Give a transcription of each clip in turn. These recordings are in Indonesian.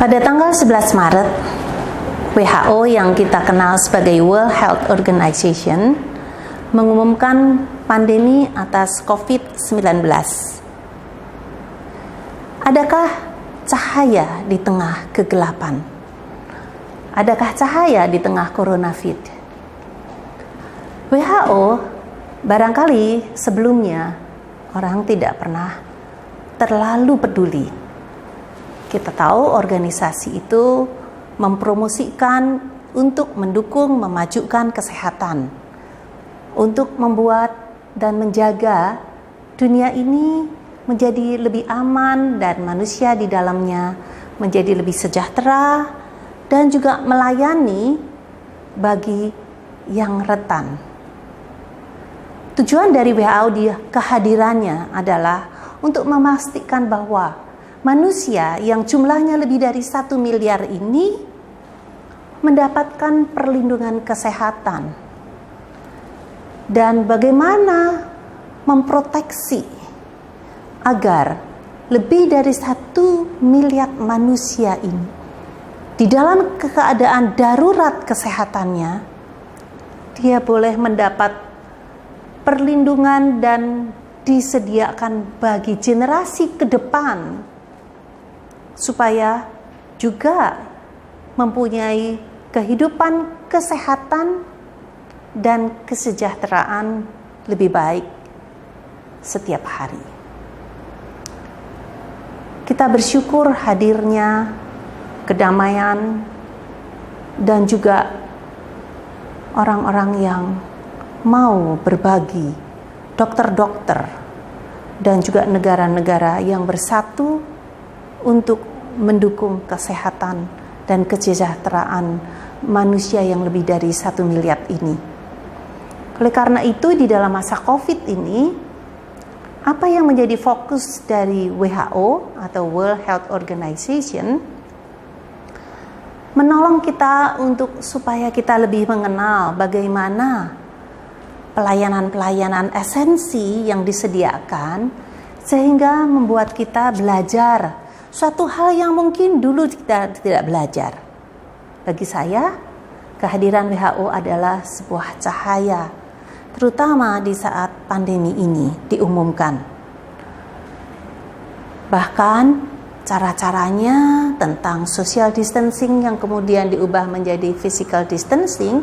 Pada tanggal 11 Maret, WHO yang kita kenal sebagai World Health Organization mengumumkan pandemi atas COVID-19. Adakah cahaya di tengah kegelapan? Adakah cahaya di tengah coronavirus? WHO barangkali sebelumnya orang tidak pernah terlalu peduli. Kita tahu organisasi itu mempromosikan untuk mendukung, memajukan kesehatan, untuk membuat dan menjaga dunia ini menjadi lebih aman dan manusia di dalamnya menjadi lebih sejahtera dan juga melayani bagi yang rentan. Tujuan dari WHO di kehadirannya adalah untuk memastikan bahwa manusia yang jumlahnya lebih dari 1 miliar ini mendapatkan perlindungan kesehatan dan bagaimana memproteksi agar lebih dari 1 miliar manusia ini di dalam keadaan darurat kesehatannya dia boleh mendapat perlindungan dan disediakan bagi generasi ke depan supaya juga mempunyai kehidupan, kesehatan, dan kesejahteraan lebih baik setiap hari. Kita bersyukur hadirnya kedamaian dan juga orang-orang yang mau berbagi, dokter-dokter, dan juga negara-negara yang bersatu untuk mendukung kesehatan dan kesejahteraan manusia yang lebih dari 1 miliar ini. Oleh karena itu, di dalam masa COVID ini, apa yang menjadi fokus dari WHO atau World Health Organization menolong kita untuk supaya kita lebih mengenal bagaimana pelayanan-pelayanan esensi yang disediakan sehingga membuat kita belajar suatu hal yang mungkin dulu kita tidak belajar. Bagi saya, kehadiran WHO adalah sebuah cahaya, terutama di saat pandemi ini diumumkan. Bahkan cara-caranya tentang social distancing yang kemudian diubah menjadi physical distancing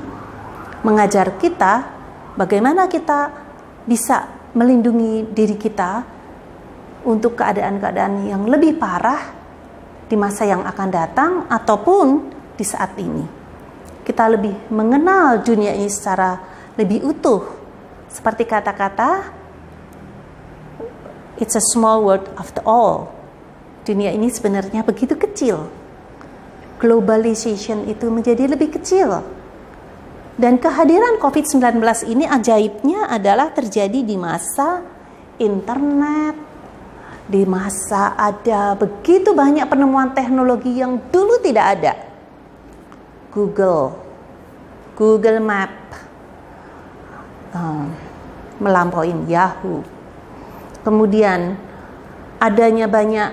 mengajar kita bagaimana kita bisa melindungi diri kita untuk keadaan-keadaan yang lebih parah di masa yang akan datang ataupun di saat ini. Kita lebih mengenal dunia ini secara lebih utuh. Seperti kata-kata, it's a small world after all. Dunia ini sebenarnya begitu kecil. Globalization itu menjadi lebih kecil. Dan kehadiran COVID-19 ini ajaibnya adalah terjadi di masa internet, di masa ada begitu banyak penemuan teknologi yang dulu tidak ada. Google Map, melampaui Yahoo. Kemudian adanya banyak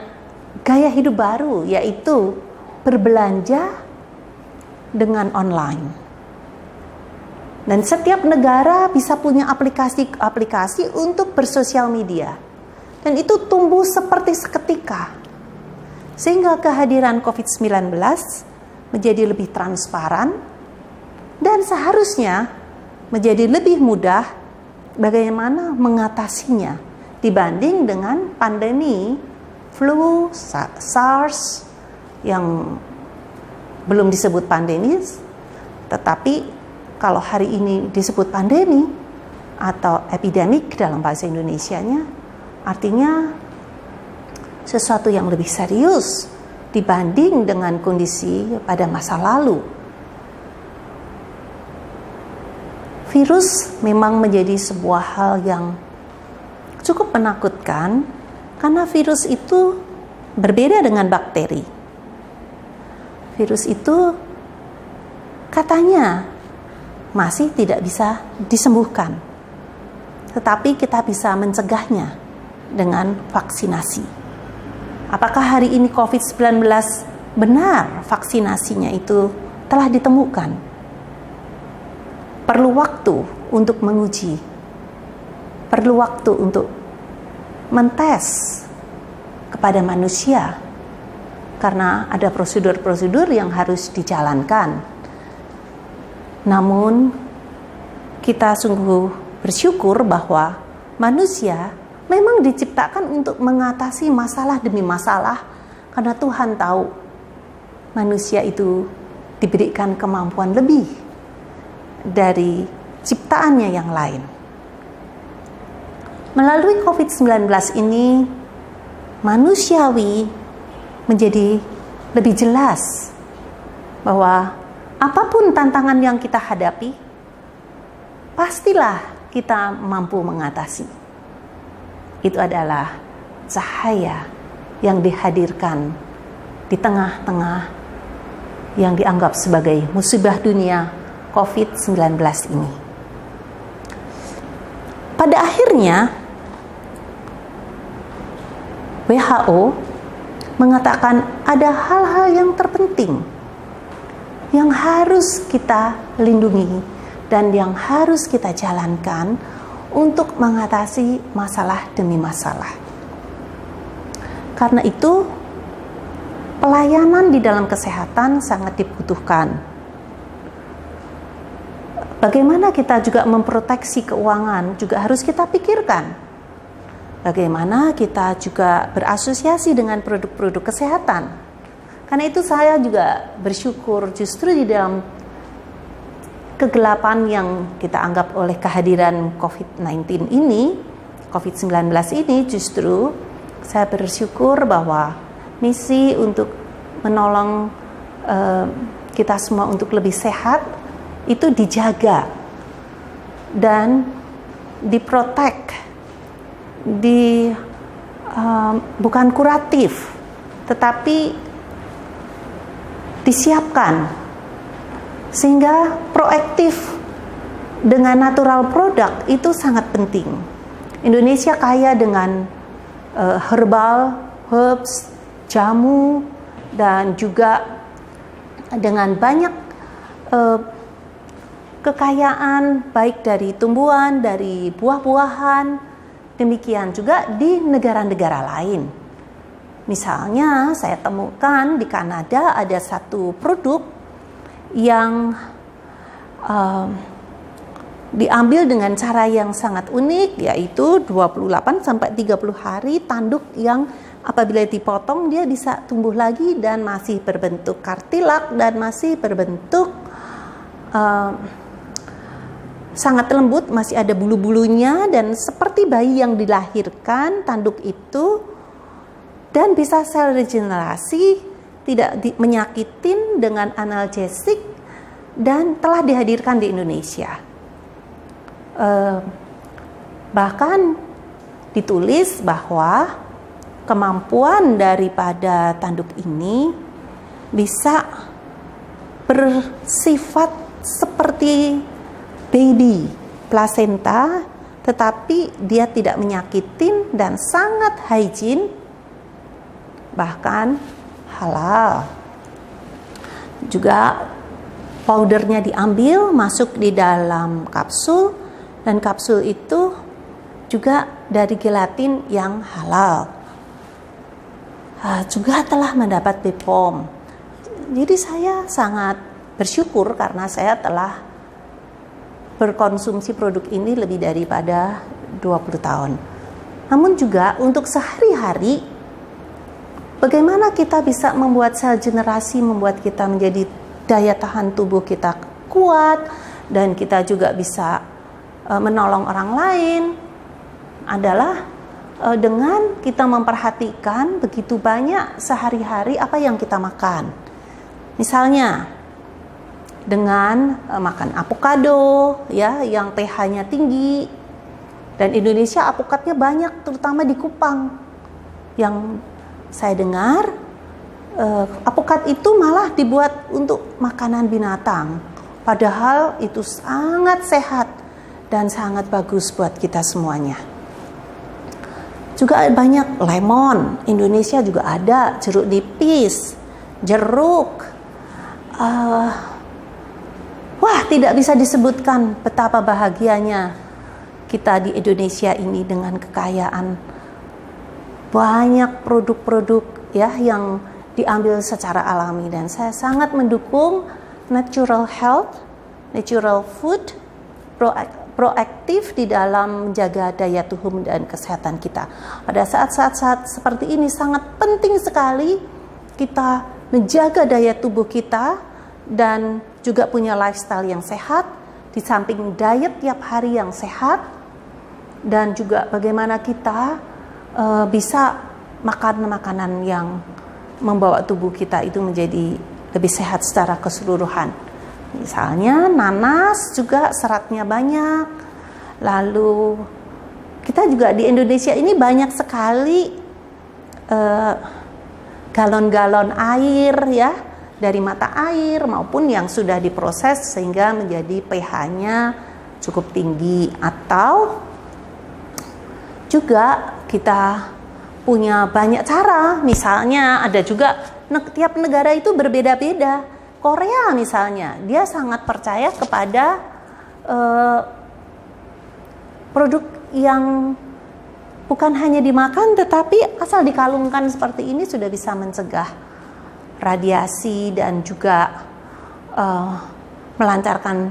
gaya hidup baru, yaitu berbelanja dengan online. Dan setiap negara bisa punya aplikasi untuk bersosial media. Dan itu tumbuh seperti seketika. Sehingga kehadiran COVID-19 menjadi lebih transparan dan seharusnya menjadi lebih mudah bagaimana mengatasinya dibanding dengan pandemi flu, SARS yang belum disebut pandemi, tetapi kalau hari ini disebut pandemi atau epidemik dalam bahasa Indonesianya, artinya sesuatu yang lebih serius dibanding dengan kondisi pada masa lalu. Virus memang menjadi sebuah hal yang cukup menakutkan karena virus itu berbeda dengan bakteri. Virus itu katanya masih tidak bisa disembuhkan, tetapi kita bisa mencegahnya dengan vaksinasi. Apakah hari ini COVID-19 benar vaksinasinya itu telah ditemukan. Perlu waktu untuk menguji, perlu waktu untuk mentes kepada manusia, karena ada prosedur-prosedur yang harus dijalankan. Namun kita sungguh bersyukur bahwa manusia memang diciptakan untuk mengatasi masalah demi masalah, karena Tuhan tahu manusia itu diberikan kemampuan lebih dari ciptaannya yang lain. Melalui COVID-19 ini, manusiawi menjadi lebih jelas bahwa apapun tantangan yang kita hadapi, pastilah kita mampu mengatasi. Itu adalah cahaya yang dihadirkan di tengah-tengah yang dianggap sebagai musibah dunia COVID-19 ini. Pada akhirnya, WHO mengatakan ada hal-hal yang terpenting yang harus kita lindungi dan yang harus kita jalankan untuk mengatasi masalah demi masalah. Karena itu, pelayanan di dalam kesehatan sangat dibutuhkan. Bagaimana kita juga memproteksi keuangan juga harus kita pikirkan. Bagaimana kita juga berasosiasi dengan produk-produk kesehatan. Karena itu saya juga bersyukur justru di dalam kegelapan yang kita anggap oleh kehadiran COVID-19 ini, COVID-19 ini, justru saya bersyukur bahwa misi untuk menolong kita semua untuk lebih sehat itu dijaga dan diprotek, bukan kuratif, tetapi disiapkan sehingga proaktif dengan natural product itu sangat penting. Indonesia kaya dengan herbs, jamu, dan juga dengan banyak kekayaan baik dari tumbuhan, dari buah-buahan. Demikian juga di negara-negara lain. Misalnya saya temukan di Kanada ada satu produk yang diambil dengan cara yang sangat unik, yaitu 28-30 hari tanduk yang apabila dipotong dia bisa tumbuh lagi dan masih berbentuk kartilak dan masih berbentuk sangat lembut, masih ada bulu-bulunya dan seperti bayi yang dilahirkan tanduk itu, dan bisa sel regenerasi, tidak menyakitin dengan analgesik, dan telah dihadirkan di Indonesia. Bahkan ditulis bahwa kemampuan daripada tanduk ini bisa bersifat seperti baby plasenta, tetapi dia tidak menyakitin dan sangat hygiene, bahkan halal. Juga powdernya diambil, masuk di dalam kapsul, dan kapsul itu juga dari gelatin yang halal. Juga telah mendapat BPOM. Jadi saya sangat bersyukur karena saya telah berkonsumsi produk ini lebih daripada 20 tahun. Namun juga untuk sehari-hari, bagaimana kita bisa membuat sel generasi, membuat kita menjadi daya tahan tubuh kita kuat, dan kita juga bisa menolong orang lain, adalah dengan kita memperhatikan begitu banyak sehari-hari apa yang kita makan. Misalnya dengan makan avocado ya, yang pH-nya tinggi, dan Indonesia avokatnya banyak, terutama di Kupang. Yang saya dengar avokat itu malah dibuat untuk makanan binatang, padahal itu sangat sehat dan sangat bagus buat kita semuanya. Juga banyak lemon, Indonesia juga ada, jeruk nipis. jeruk. Wah, tidak bisa disebutkan betapa bahagianya kita di Indonesia ini dengan kekayaan banyak produk-produk ya yang diambil secara alami, dan saya sangat mendukung natural health, natural food, proaktif di dalam menjaga daya tubuh dan kesehatan kita. Pada saat-saat seperti ini sangat penting sekali kita menjaga daya tubuh kita dan juga punya lifestyle yang sehat, di samping diet tiap hari yang sehat, dan juga bagaimana kita bisa makan makanan yang membawa tubuh kita itu menjadi lebih sehat secara keseluruhan. Misalnya nanas juga seratnya banyak. Lalu kita juga di Indonesia ini banyak sekali galon-galon air ya, dari mata air maupun yang sudah diproses sehingga menjadi pH-nya cukup tinggi. Atau juga kita punya banyak cara, misalnya ada juga tiap negara itu berbeda-beda. Korea misalnya, dia sangat percaya kepada produk yang bukan hanya dimakan tetapi asal dikalungkan seperti ini sudah bisa mencegah radiasi dan juga melancarkan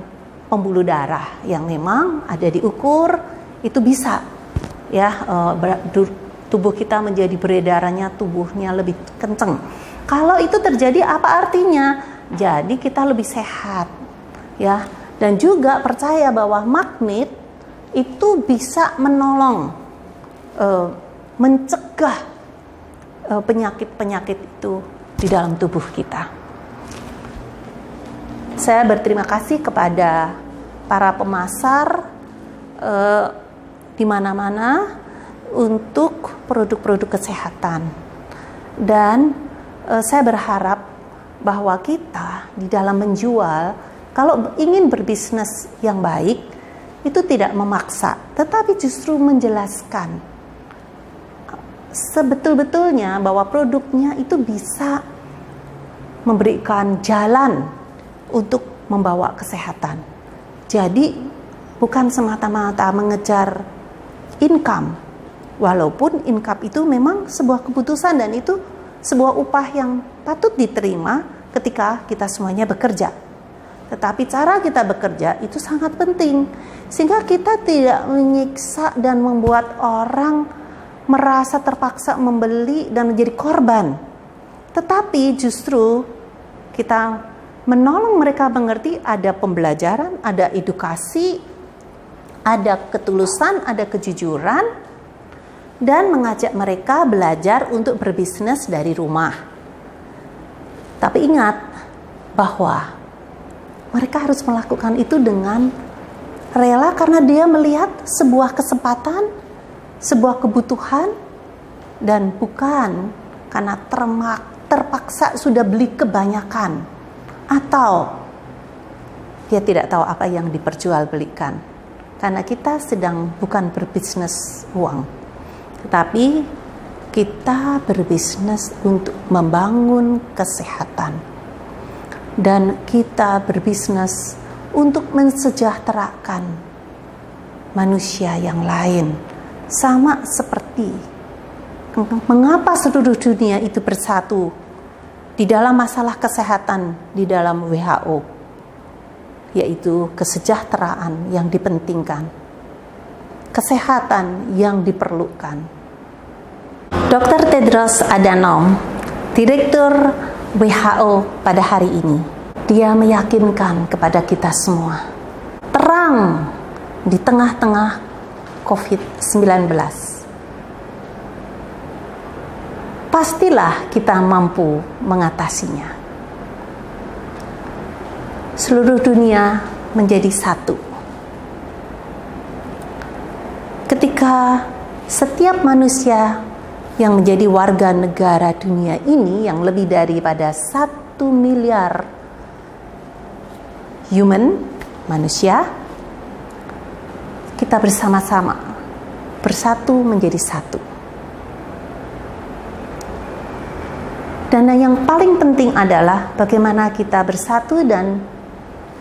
pembuluh darah yang memang ada diukur, itu bisa ya tubuh kita menjadi beredarannya tubuhnya lebih kenceng. Kalau itu terjadi apa artinya? Jadi kita lebih sehat ya, dan juga percaya bahwa magnet itu bisa menolong mencegah penyakit-penyakit itu di dalam tubuh kita. Saya berterima kasih kepada para pemasar di mana-mana untuk produk-produk kesehatan, dan saya berharap bahwa kita di dalam menjual, kalau ingin berbisnis yang baik itu tidak memaksa, tetapi justru menjelaskan sebetul-betulnya bahwa produknya itu bisa memberikan jalan untuk membawa kesehatan. Jadi bukan semata-mata mengejar income, walaupun income itu memang sebuah keputusan dan itu sebuah upah yang patut diterima ketika kita semuanya bekerja. Tetapi cara kita bekerja itu sangat penting, sehingga kita tidak menyiksa dan membuat orang merasa terpaksa membeli dan menjadi korban. Tetapi justru kita menolong mereka mengerti ada pembelajaran, ada edukasi, ada ketulusan, ada kejujuran, dan mengajak mereka belajar untuk berbisnis dari rumah. Tapi ingat bahwa mereka harus melakukan itu dengan rela karena dia melihat sebuah kesempatan, sebuah kebutuhan, dan bukan karena terpaksa sudah beli kebanyakan atau dia tidak tahu apa yang diperjualbelikan. Karena kita sedang bukan berbisnis uang, tetapi kita berbisnis untuk membangun kesehatan, dan kita berbisnis untuk mensejahterakan manusia yang lain. Sama seperti mengapa seluruh dunia itu bersatu di dalam masalah kesehatan di dalam WHO, yaitu kesejahteraan yang dipentingkan, kesehatan yang diperlukan. Dr. Tedros Adhanom, Direktur WHO pada hari ini, dia meyakinkan kepada kita semua, terang di tengah-tengah COVID-19. Pastilah kita mampu mengatasinya. Seluruh dunia menjadi satu. Ketika setiap manusia yang menjadi warga negara dunia ini, yang lebih daripada 1 miliar manusia, kita bersama-sama bersatu menjadi satu. Dan yang paling penting adalah bagaimana kita bersatu dan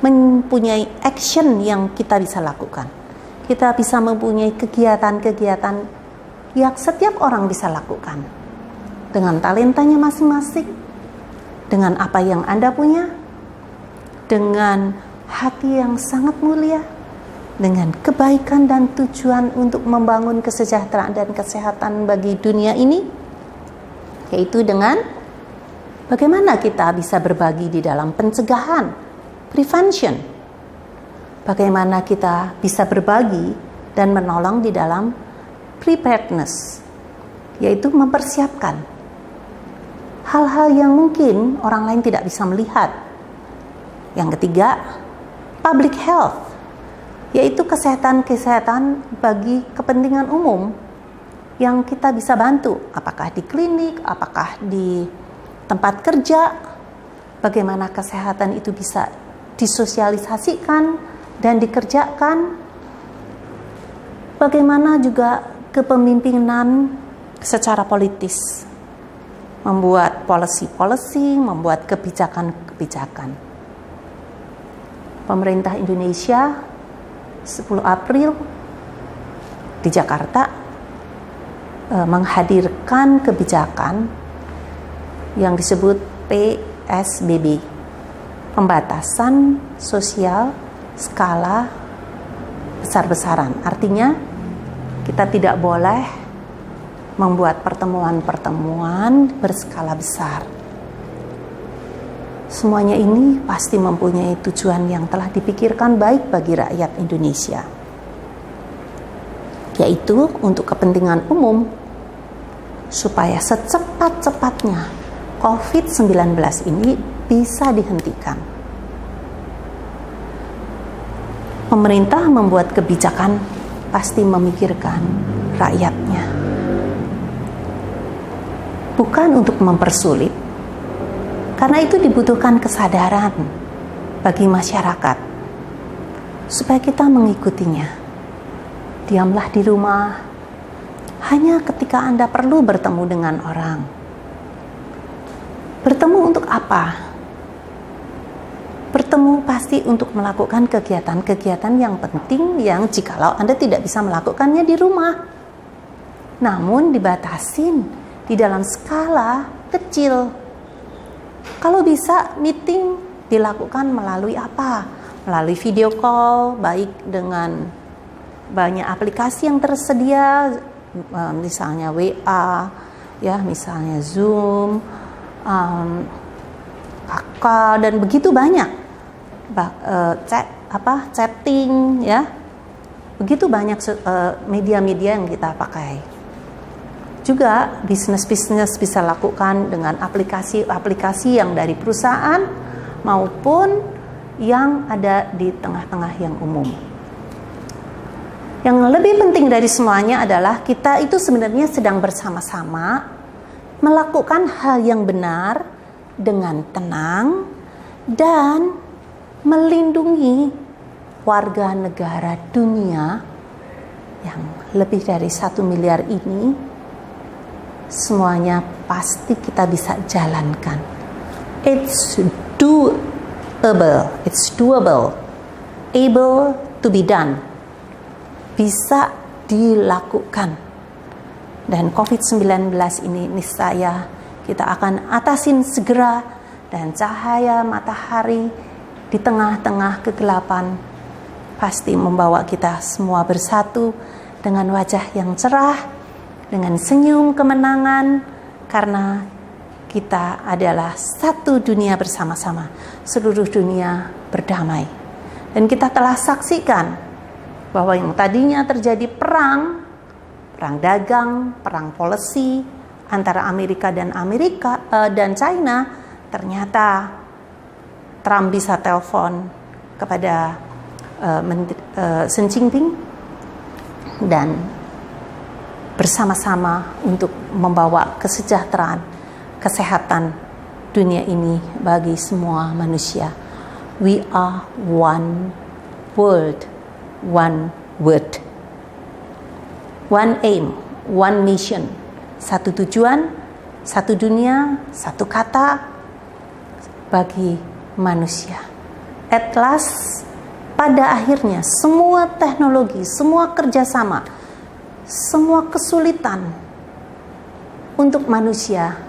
mempunyai action yang kita bisa lakukan. Kita bisa mempunyai kegiatan-kegiatan yang setiap orang bisa lakukan dengan talentanya masing-masing, dengan apa yang Anda punya, dengan hati yang sangat mulia, dengan kebaikan dan tujuan untuk membangun kesejahteraan dan kesehatan bagi dunia ini, yaitu dengan bagaimana kita bisa berbagi di dalam pencegahan, prevention. Bagaimana kita bisa berbagi dan menolong di dalam preparedness, yaitu mempersiapkan hal-hal yang mungkin orang lain tidak bisa melihat. Yang ketiga, public health, yaitu kesehatan bagi kepentingan umum yang kita bisa bantu, apakah di klinik, apakah di tempat kerja, bagaimana kesehatan itu bisa disosialisasikan dan dikerjakan, bagaimana juga kepemimpinan secara politis, membuat policy, membuat kebijakan. Pemerintah Indonesia 10 April di Jakarta menghadirkan kebijakan yang disebut PSBB, pembatasan sosial skala besar-besaran. Artinya kita tidak boleh membuat pertemuan-pertemuan berskala besar. Semuanya ini pasti mempunyai tujuan yang telah dipikirkan baik bagi rakyat Indonesia, yaitu untuk kepentingan umum, supaya secepat-cepatnya COVID-19 ini bisa dihentikan. Pemerintah membuat kebijakan pasti memikirkan rakyatnya, bukan untuk mempersulit. Karena itu dibutuhkan kesadaran bagi masyarakat supaya kita mengikutinya. Diamlah di rumah hanya ketika Anda perlu bertemu dengan orang. Bertemu untuk apa? Bertemu pasti untuk melakukan kegiatan-kegiatan yang penting yang jikalau Anda tidak bisa melakukannya di rumah. Namun dibatasin di dalam skala kecil. Kalau bisa meeting dilakukan melalui apa? Melalui video call, baik dengan banyak aplikasi yang tersedia, misalnya WA, ya, misalnya Zoom, Kakak, dan begitu banyak, chatting, ya, begitu banyak media-media yang kita pakai. Juga bisnis-bisnis bisa lakukan dengan aplikasi-aplikasi yang dari perusahaan maupun yang ada di tengah-tengah yang umum. Yang lebih penting dari semuanya adalah kita itu sebenarnya sedang bersama-sama melakukan hal yang benar dengan tenang dan melindungi warga negara dunia yang lebih dari 1 miliar ini. Semuanya pasti kita bisa jalankan. It's doable, able to be done, bisa dilakukan. Dan COVID-19 ini niscaya kita akan atasin segera, dan cahaya matahari di tengah-tengah kegelapan pasti membawa kita semua bersatu dengan wajah yang cerah, dengan senyum kemenangan, karena kita adalah satu dunia bersama-sama, seluruh dunia berdamai. Dan kita telah saksikan bahwa yang tadinya terjadi perang dagang, perang policy antara Amerika dan China, ternyata Trump bisa telepon kepada Xi Jinping dan bersama-sama untuk membawa kesejahteraan, kesehatan dunia ini bagi semua manusia. We are one world, one word, one aim, one mission. Satu tujuan, Satu dunia, satu kata bagi manusia. At last, pada akhirnya semua teknologi, semua kerjasama, semua kesulitan untuk manusia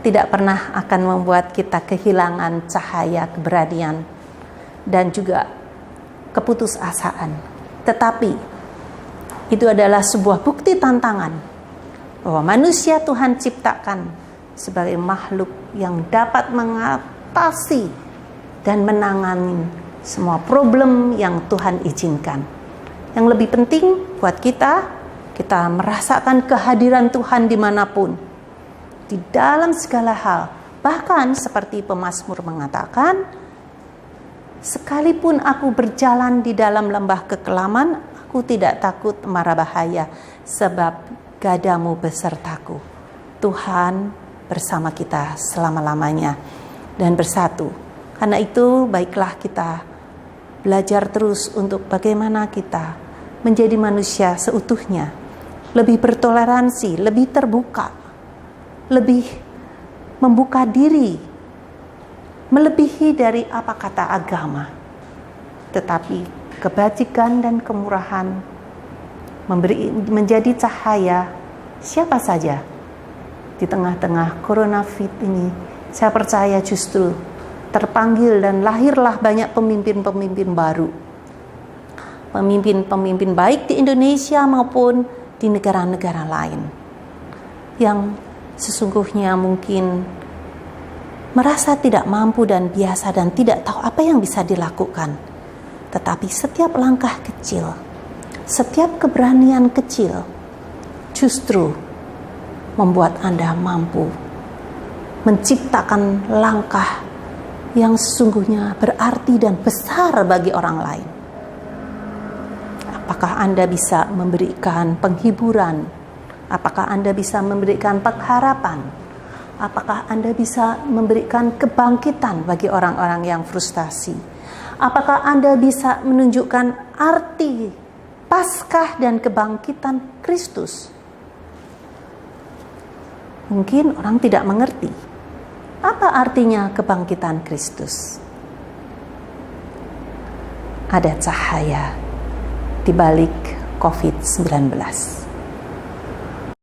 tidak pernah akan membuat kita kehilangan cahaya keberanian dan juga keputusasaan. Tetapi itu adalah sebuah bukti tantangan bahwa manusia Tuhan ciptakan sebagai makhluk yang dapat mengatasi dan menangani semua problem yang Tuhan izinkan. Yang lebih penting buat kita merasakan kehadiran Tuhan dimanapun, di dalam segala hal. Bahkan seperti pemazmur mengatakan, sekalipun aku berjalan di dalam lembah kekelaman, aku tidak takut mara bahaya, sebab gadamu besertaku. Tuhan bersama kita selama-lamanya dan bersatu. Karena itu baiklah kita belajar terus untuk bagaimana kita menjadi manusia seutuhnya, lebih bertoleransi, lebih terbuka, lebih membuka diri, melebihi dari apa kata agama. Tetapi kebajikan dan kemurahan menjadi cahaya siapa saja di tengah-tengah coronavirus ini. Saya percaya justru terpanggil dan lahirlah banyak pemimpin-pemimpin baru. Pemimpin-pemimpin baik di Indonesia maupun di negara-negara lain yang sesungguhnya mungkin merasa tidak mampu dan biasa dan tidak tahu apa yang bisa dilakukan. Tetapi setiap langkah kecil, setiap keberanian kecil justru membuat Anda mampu menciptakan langkah yang sesungguhnya berarti dan besar bagi orang lain. Apakah Anda bisa memberikan penghiburan? Apakah Anda bisa memberikan pengharapan? Apakah Anda bisa memberikan kebangkitan bagi orang-orang yang frustasi? Apakah Anda bisa menunjukkan arti Paskah dan kebangkitan Kristus? Mungkin orang tidak mengerti. Apa artinya kebangkitan Kristus? Ada cahaya di balik COVID-19.